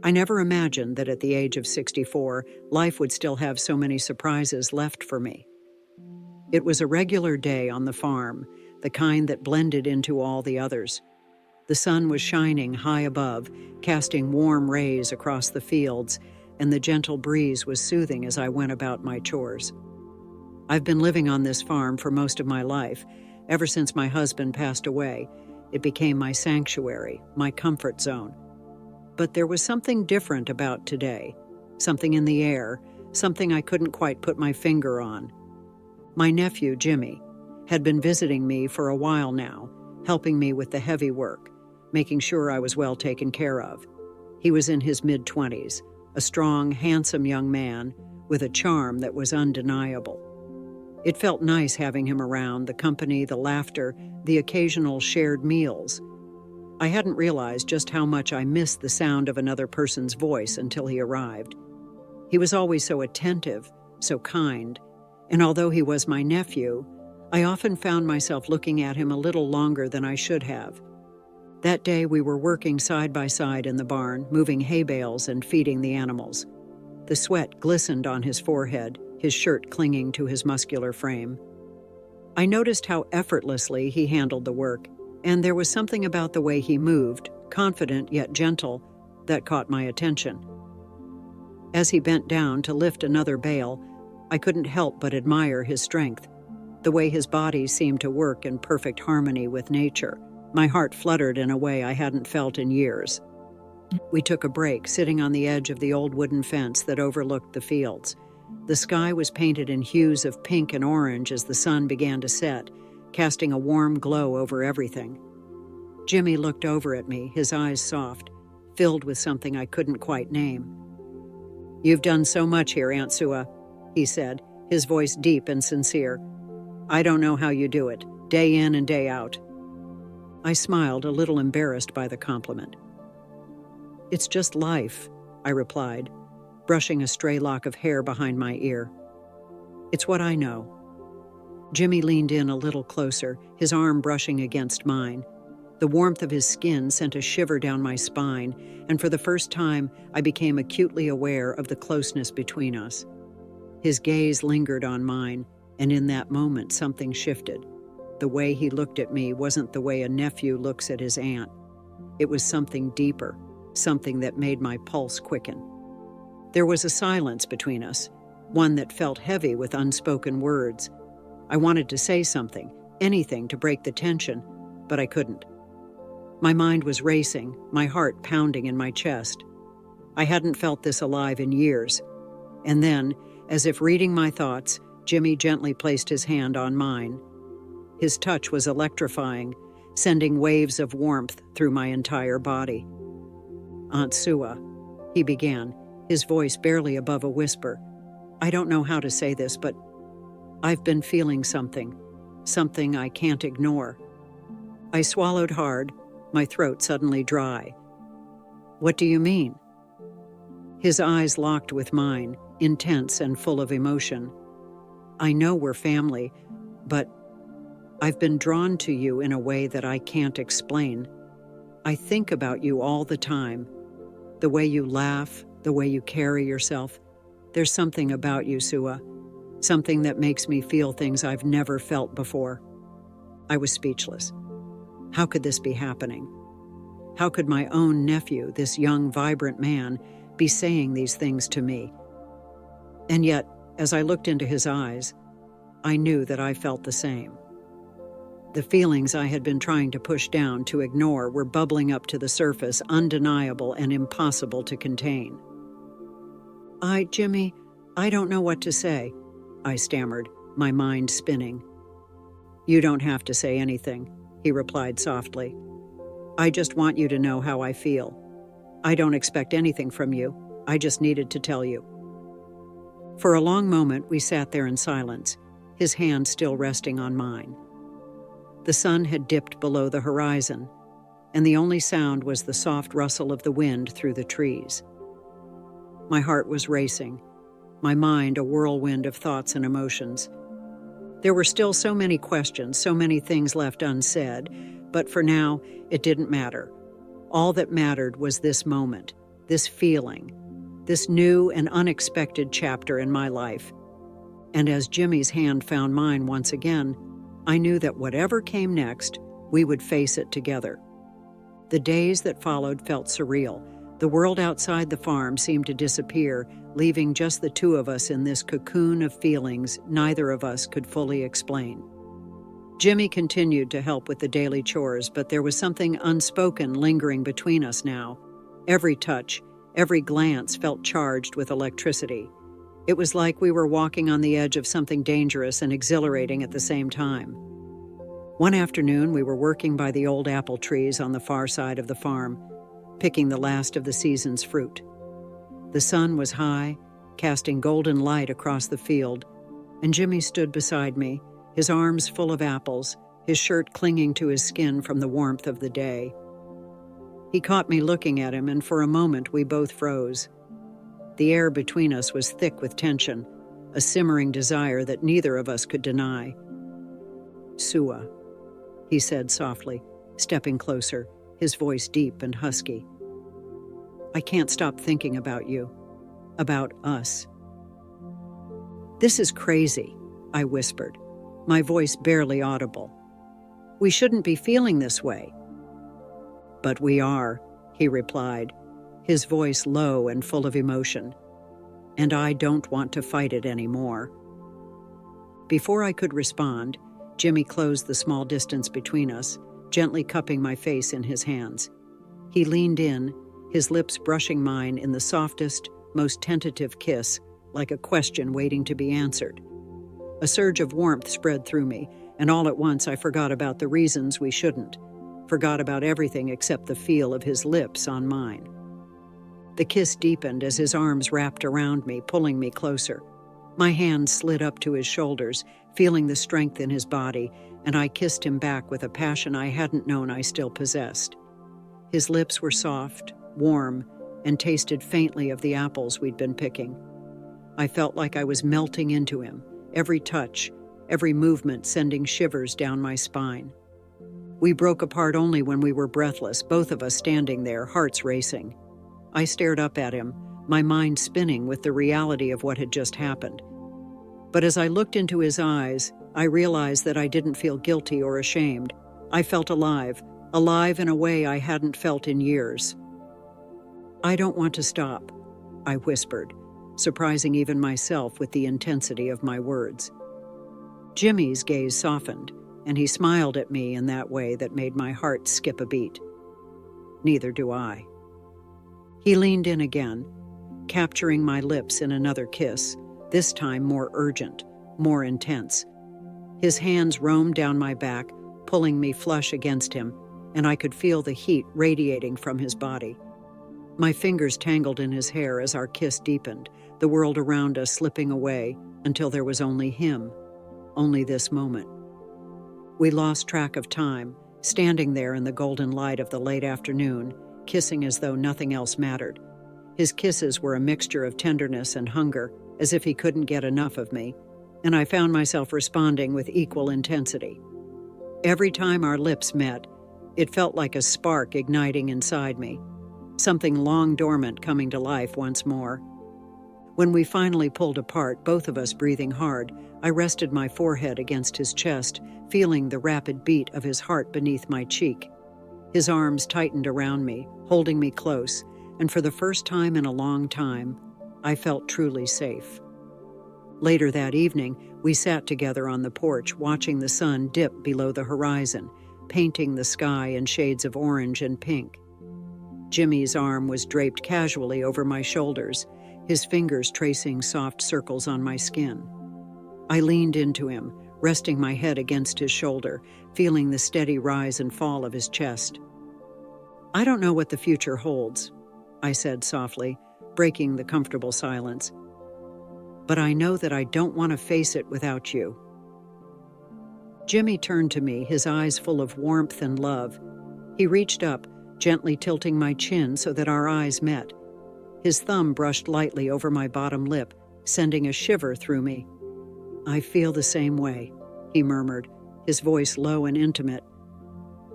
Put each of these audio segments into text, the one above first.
I never imagined that at the age of 64, life would still have so many surprises left for me. It was a regular day on the farm, the kind that blended into all the others. The sun was shining high above, casting warm rays across the fields, and the gentle breeze was soothing as I went about my chores. I've been living on this farm for most of my life. Ever since my husband passed away, it became my sanctuary, my comfort zone. But there was something different about today, something in the air, something I couldn't quite put my finger on. My nephew, Jimmy, had been visiting me for a while now, helping me with the heavy work, making sure I was well taken care of. He was in his mid-20s, a strong, handsome young man with a charm that was undeniable. It felt nice having him around, the company, the laughter, the occasional shared meals. I hadn't realized just how much I missed the sound of another person's voice until he arrived. He was always so attentive, so kind, and although he was my nephew, I often found myself looking at him a little longer than I should have. That day we were working side by side in the barn, moving hay bales and feeding the animals. The sweat glistened on his forehead, his shirt clinging to his muscular frame. I noticed how effortlessly he handled the work, and there was something about the way he moved, confident yet gentle, that caught my attention. As he bent down to lift another bale, I couldn't help but admire his strength, the way his body seemed to work in perfect harmony with nature. My heart fluttered in a way I hadn't felt in years. We took a break, sitting on the edge of the old wooden fence that overlooked the fields. The sky was painted in hues of pink and orange as the sun began to set, casting a warm glow over everything. Jimmy looked over at me, his eyes soft, filled with something I couldn't quite name. "You've done so much here, Aunt Sua," he said, his voice deep and sincere. "I don't know how you do it, day in and day out." I smiled, a little embarrassed by the compliment. "It's just life," I replied, brushing a stray lock of hair behind my ear. "It's what I know." Jimmy leaned in a little closer, his arm brushing against mine. The warmth of his skin sent a shiver down my spine, and for the first time, I became acutely aware of the closeness between us. His gaze lingered on mine, and in that moment something shifted. The way he looked at me wasn't the way a nephew looks at his aunt. It was something deeper, something that made my pulse quicken. There was a silence between us, one that felt heavy with unspoken words. I wanted to say something, anything to break the tension, but I couldn't. My mind was racing, my heart pounding in my chest. I hadn't felt this alive in years. And then, as if reading my thoughts, Jimmy gently placed his hand on mine. His touch was electrifying, sending waves of warmth through my entire body. "Aunt Sua," he began, his voice barely above a whisper. "I don't know how to say this, but I've been feeling something I can't ignore." I swallowed hard, my throat suddenly dry. "What do you mean?" His eyes locked with mine, intense and full of emotion. "I know we're family, but I've been drawn to you in a way that I can't explain. I think about you all the time. The way you laugh, the way you carry yourself. There's something about you, Sua. Something that makes me feel things I've never felt before." I was speechless. How could this be happening? How could my own nephew, this young, vibrant man, be saying these things to me? And yet, as I looked into his eyes, I knew that I felt the same. The feelings I had been trying to push down, to ignore, were bubbling up to the surface, undeniable and impossible to contain. Jimmy, I don't know what to say," I stammered, my mind spinning. "You don't have to say anything," he replied softly. "I just want you to know how I feel. I don't expect anything from you. I just needed to tell you." For a long moment, we sat there in silence, his hand still resting on mine. The sun had dipped below the horizon, and the only sound was the soft rustle of the wind through the trees. My heart was racing, my mind a whirlwind of thoughts and emotions. There were still so many questions, so many things left unsaid, but for now, it didn't matter. All that mattered was this moment, this feeling, this new and unexpected chapter in my life. And as Jimmy's hand found mine once again, I knew that whatever came next, we would face it together. The days that followed felt surreal. The world outside the farm seemed to disappear, leaving just the two of us in this cocoon of feelings neither of us could fully explain. Jimmy continued to help with the daily chores, but there was something unspoken lingering between us now. Every touch, every glance felt charged with electricity. It was like we were walking on the edge of something dangerous and exhilarating at the same time. One afternoon, we were working by the old apple trees on the far side of the farm, picking the last of the season's fruit. The sun was high, casting golden light across the field, and Jimmy stood beside me, his arms full of apples, his shirt clinging to his skin from the warmth of the day. He caught me looking at him, and for a moment we both froze. The air between us was thick with tension, a simmering desire that neither of us could deny. "Sua," he said softly, stepping closer, his voice deep and husky. "I can't stop thinking about you, about us." "This is crazy," I whispered, my voice barely audible. "We shouldn't be feeling this way." "But we are," he replied, his voice low and full of emotion. "And I don't want to fight it anymore." Before I could respond, Jimmy closed the small distance between us, gently cupping my face in his hands. He leaned in, his lips brushing mine in the softest, most tentative kiss, like a question waiting to be answered. A surge of warmth spread through me, and all at once I forgot about the reasons we shouldn't, forgot about everything except the feel of his lips on mine. The kiss deepened as his arms wrapped around me, pulling me closer. My hands slid up to his shoulders, feeling the strength in his body, and I kissed him back with a passion I hadn't known I still possessed. His lips were soft, warm, and tasted faintly of the apples we'd been picking. I felt like I was melting into him, every touch, every movement sending shivers down my spine. We broke apart only when we were breathless, both of us standing there, hearts racing. I stared up at him, my mind spinning with the reality of what had just happened. But as I looked into his eyes, I realized that I didn't feel guilty or ashamed. I felt alive, alive in a way I hadn't felt in years. "I don't want to stop," I whispered, surprising even myself with the intensity of my words. Jimmy's gaze softened, and he smiled at me in that way that made my heart skip a beat. "Neither do I." He leaned in again, capturing my lips in another kiss, this time more urgent, more intense. His hands roamed down my back, pulling me flush against him, and I could feel the heat radiating from his body. My fingers tangled in his hair as our kiss deepened, the world around us slipping away until there was only him, only this moment. We lost track of time, standing there in the golden light of the late afternoon, kissing as though nothing else mattered. His kisses were a mixture of tenderness and hunger, as if he couldn't get enough of me, and I found myself responding with equal intensity. Every time our lips met, it felt like a spark igniting inside me, something long dormant coming to life once more. When we finally pulled apart, both of us breathing hard, I rested my forehead against his chest, feeling the rapid beat of his heart beneath my cheek. His arms tightened around me, holding me close, and for the first time in a long time, I felt truly safe. Later that evening, we sat together on the porch, watching the sun dip below the horizon, painting the sky in shades of orange and pink. Jimmy's arm was draped casually over my shoulders, his fingers tracing soft circles on my skin. I leaned into him, resting my head against his shoulder, feeling the steady rise and fall of his chest. "I don't know what the future holds," I said softly, breaking the comfortable silence. "But I know that I don't want to face it without you." Jimmy turned to me, his eyes full of warmth and love. He reached up, gently tilting my chin so that our eyes met. His thumb brushed lightly over my bottom lip, sending a shiver through me. "I feel the same way," he murmured, his voice low and intimate.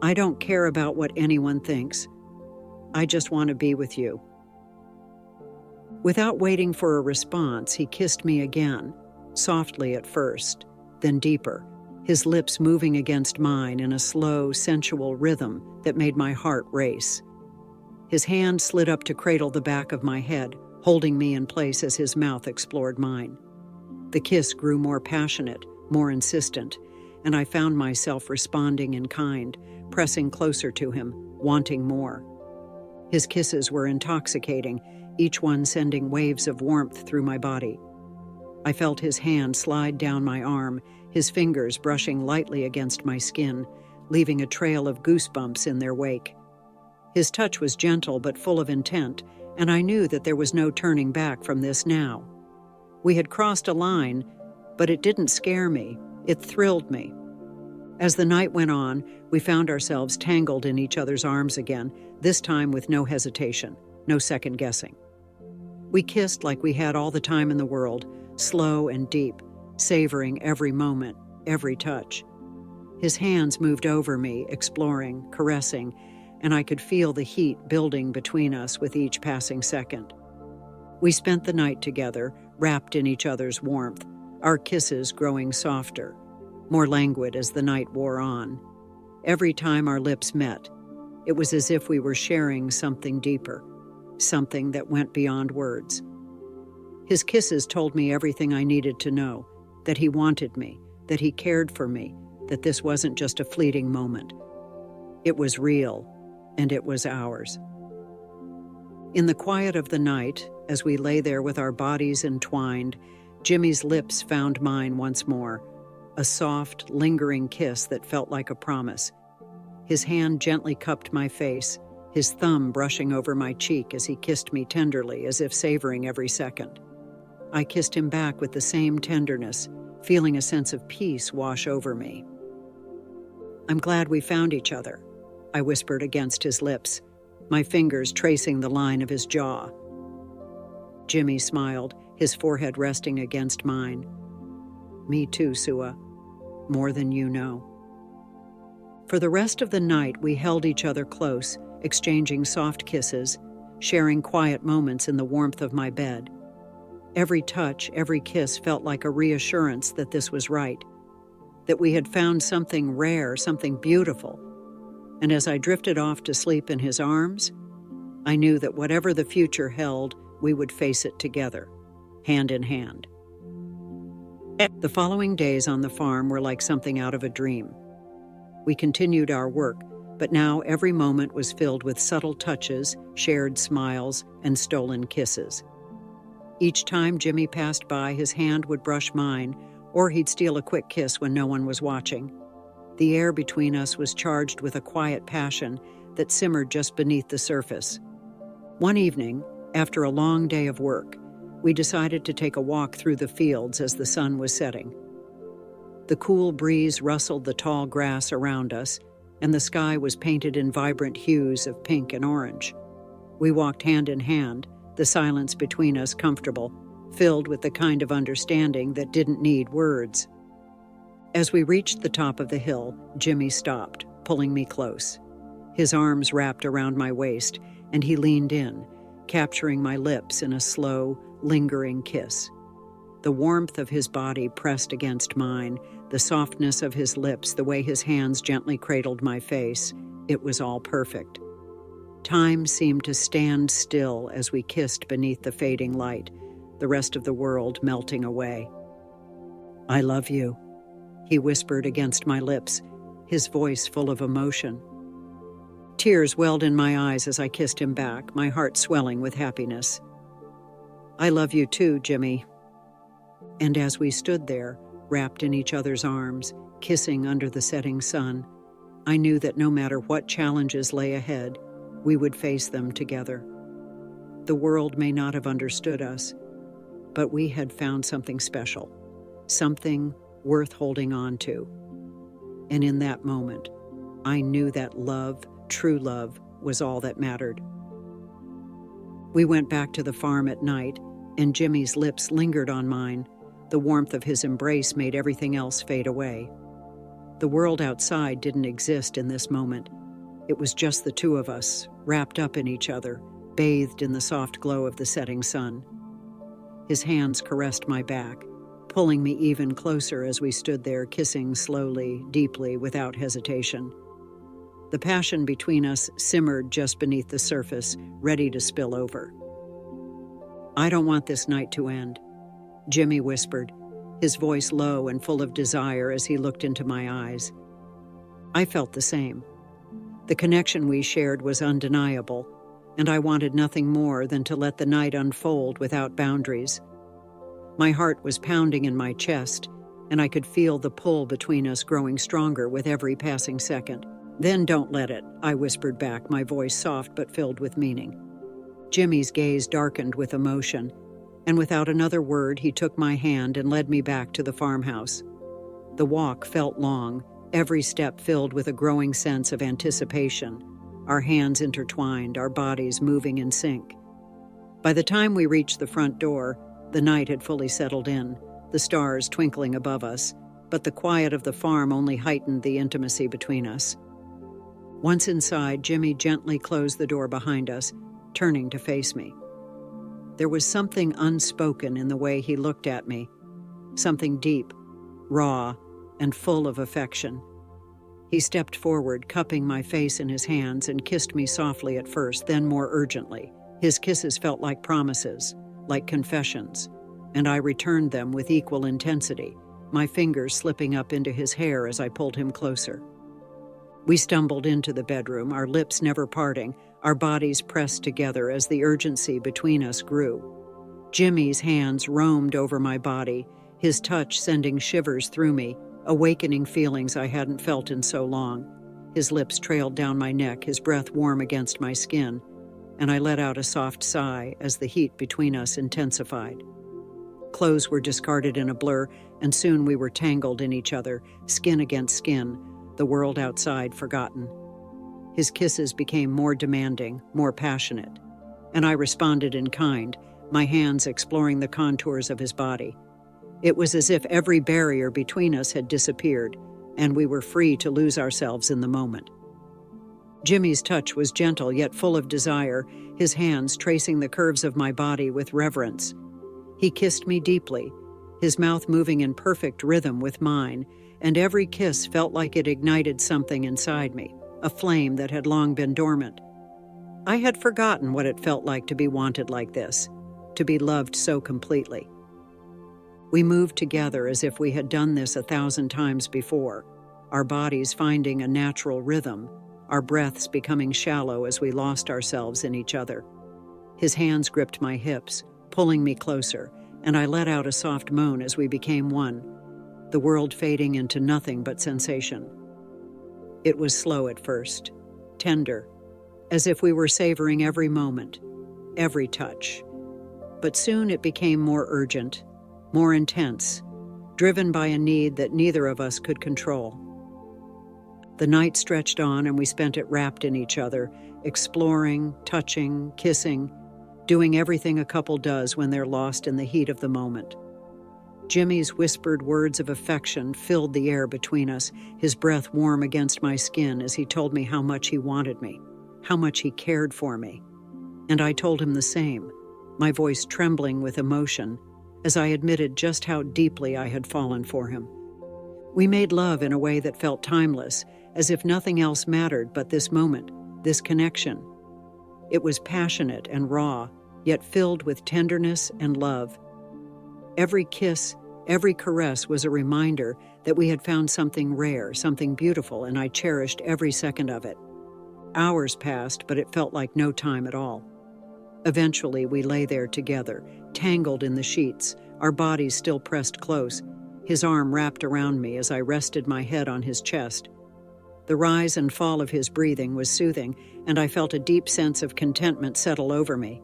"I don't care about what anyone thinks. I just want to be with you." Without waiting for a response, he kissed me again, softly at first, then deeper, his lips moving against mine in a slow, sensual rhythm that made my heart race. His hand slid up to cradle the back of my head, holding me in place as his mouth explored mine. The kiss grew more passionate, more insistent, and I found myself responding in kind, pressing closer to him, wanting more. His kisses were intoxicating, each one sending waves of warmth through my body. I felt his hand slide down my arm, his fingers brushing lightly against my skin, leaving a trail of goosebumps in their wake. His touch was gentle but full of intent, and I knew that there was no turning back from this now. We had crossed a line, but it didn't scare me. It thrilled me. As the night went on, we found ourselves tangled in each other's arms again, this time with no hesitation, no second guessing. We kissed like we had all the time in the world, slow and deep, savoring every moment, every touch. His hands moved over me, exploring, caressing, and I could feel the heat building between us with each passing second. We spent the night together, wrapped in each other's warmth, our kisses growing softer, more languid as the night wore on. Every time our lips met, it was as if we were sharing something deeper, something that went beyond words. His kisses told me everything I needed to know, that he wanted me, that he cared for me, that this wasn't just a fleeting moment. It was real, and it was ours. In the quiet of the night, as we lay there with our bodies entwined, Jimmy's lips found mine once more, a soft, lingering kiss that felt like a promise. His hand gently cupped my face, his thumb brushing over my cheek as he kissed me tenderly, as if savoring every second. I kissed him back with the same tenderness, feeling a sense of peace wash over me. "I'm glad we found each other," I whispered against his lips, my fingers tracing the line of his jaw. Jimmy smiled, his forehead resting against mine. "Me too, Sua. More than you know." For the rest of the night, we held each other close, exchanging soft kisses, sharing quiet moments in the warmth of my bed. Every touch, every kiss felt like a reassurance that this was right, that we had found something rare, something beautiful. And as I drifted off to sleep in his arms, I knew that whatever the future held, we would face it together, hand in hand. The following days on the farm were like something out of a dream. We continued our work, but now every moment was filled with subtle touches, shared smiles, and stolen kisses. Each time Jimmy passed by, his hand would brush mine, or he'd steal a quick kiss when no one was watching. The air between us was charged with a quiet passion that simmered just beneath the surface. One evening, after a long day of work, we decided to take a walk through the fields as the sun was setting. The cool breeze rustled the tall grass around us, and the sky was painted in vibrant hues of pink and orange. We walked hand in hand, the silence between us comfortable, filled with the kind of understanding that didn't need words. As we reached the top of the hill, Jimmy stopped, pulling me close. His arms wrapped around my waist, and he leaned in, capturing my lips in a slow, lingering kiss. The warmth of his body pressed against mine, the softness of his lips, the way his hands gently cradled my face, it was all perfect. Time seemed to stand still as we kissed beneath the fading light, the rest of the world melting away. "I love you," he whispered against my lips, his voice full of emotion. Tears welled in my eyes as I kissed him back, my heart swelling with happiness. "I love you too, Jimmy." And as we stood there, wrapped in each other's arms, kissing under the setting sun, I knew that no matter what challenges lay ahead, we would face them together. The world may not have understood us, but we had found something special, something worth holding on to. And in that moment, I knew that love, true love, was all that mattered. We went back to the farm at night, and Jimmy's lips lingered on mine. The warmth of his embrace made everything else fade away. The world outside didn't exist in this moment. It was just the two of us, wrapped up in each other, bathed in the soft glow of the setting sun. His hands caressed my back, pulling me even closer as we stood there kissing slowly, deeply, without hesitation. The passion between us simmered just beneath the surface, ready to spill over. "I don't want this night to end," Jimmy whispered, his voice low and full of desire as he looked into my eyes. I felt the same. The connection we shared was undeniable, and I wanted nothing more than to let the night unfold without boundaries. My heart was pounding in my chest, and I could feel the pull between us growing stronger with every passing second. "Then don't let it," I whispered back, my voice soft but filled with meaning. Jimmy's gaze darkened with emotion, and without another word he took my hand and led me back to the farmhouse. The walk felt long, every step filled with a growing sense of anticipation, our hands intertwined, our bodies moving in sync. By the time we reached the front door, the night had fully settled in, the stars twinkling above us, but the quiet of the farm only heightened the intimacy between us. Once inside, Jimmy gently closed the door behind us, turning to face me. There was something unspoken in the way he looked at me, something deep, raw, and full of affection. He stepped forward, cupping my face in his hands, and kissed me softly at first, then more urgently. His kisses felt like promises, like confessions, and I returned them with equal intensity, my fingers slipping up into his hair as I pulled him closer. We stumbled into the bedroom, our lips never parting, our bodies pressed together as the urgency between us grew. Jimmy's hands roamed over my body, his touch sending shivers through me, awakening feelings I hadn't felt in so long. His lips trailed down my neck, his breath warm against my skin, and I let out a soft sigh as the heat between us intensified. Clothes were discarded in a blur, and soon we were tangled in each other, skin against skin, the world outside forgotten. His kisses became more demanding, more passionate, and I responded in kind, my hands exploring the contours of his body. It was as if every barrier between us had disappeared, and we were free to lose ourselves in the moment. Jimmy's touch was gentle yet full of desire, his hands tracing the curves of my body with reverence. He kissed me deeply, his mouth moving in perfect rhythm with mine, and every kiss felt like it ignited something inside me, a flame that had long been dormant. I had forgotten what it felt like to be wanted like this, to be loved so completely. We moved together as if we had done this 1,000 times before, our bodies finding a natural rhythm, our breaths becoming shallow as we lost ourselves in each other. His hands gripped my hips, pulling me closer, and I let out a soft moan as we became one, the world fading into nothing but sensation. It was slow at first, tender, as if we were savoring every moment, every touch. But soon it became more urgent, more intense, driven by a need that neither of us could control. The night stretched on and we spent it wrapped in each other, exploring, touching, kissing, doing everything a couple does when they're lost in the heat of the moment. Jimmy's whispered words of affection filled the air between us, his breath warm against my skin as he told me how much he wanted me, how much he cared for me. And I told him the same, my voice trembling with emotion, as I admitted just how deeply I had fallen for him. We made love in a way that felt timeless, as if nothing else mattered but this moment, this connection. It was passionate and raw, yet filled with tenderness and love. Every kiss, every caress was a reminder that we had found something rare, something beautiful, and I cherished every second of it. Hours passed, but it felt like no time at all. Eventually, we lay there together, tangled in the sheets, our bodies still pressed close, his arm wrapped around me as I rested my head on his chest. The rise and fall of his breathing was soothing, and I felt a deep sense of contentment settle over me.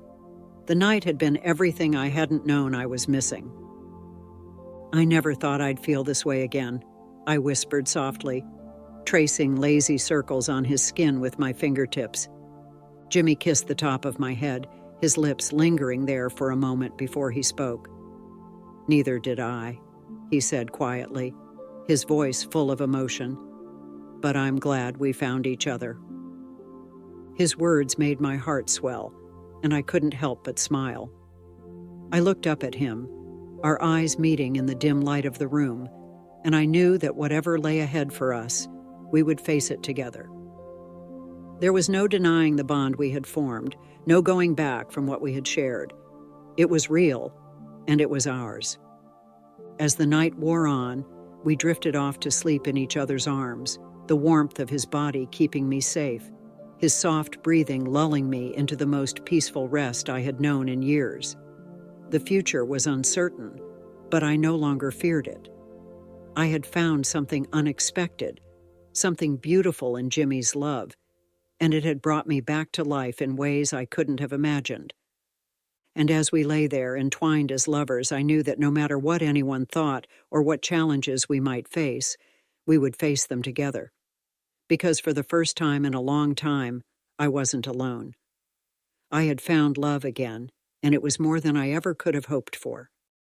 The night had been everything I hadn't known I was missing. "I never thought I'd feel this way again," I whispered softly, tracing lazy circles on his skin with my fingertips. Jimmy kissed the top of my head, his lips lingering there for a moment before he spoke. "Neither did I," he said quietly, his voice full of emotion. "But I'm glad we found each other." His words made my heart swell, and I couldn't help but smile. I looked up at him, our eyes meeting in the dim light of the room, and I knew that whatever lay ahead for us, we would face it together. There was no denying the bond we had formed, no going back from what we had shared. It was real, and it was ours. As the night wore on, we drifted off to sleep in each other's arms, the warmth of his body keeping me safe, his soft breathing lulling me into the most peaceful rest I had known in years. The future was uncertain, but I no longer feared it. I had found something unexpected, something beautiful in Jimmy's love, and it had brought me back to life in ways I couldn't have imagined. And as we lay there, entwined as lovers, I knew that no matter what anyone thought or what challenges we might face, we would face them together. Because for the first time in a long time, I wasn't alone. I had found love again, and it was more than I ever could have hoped for.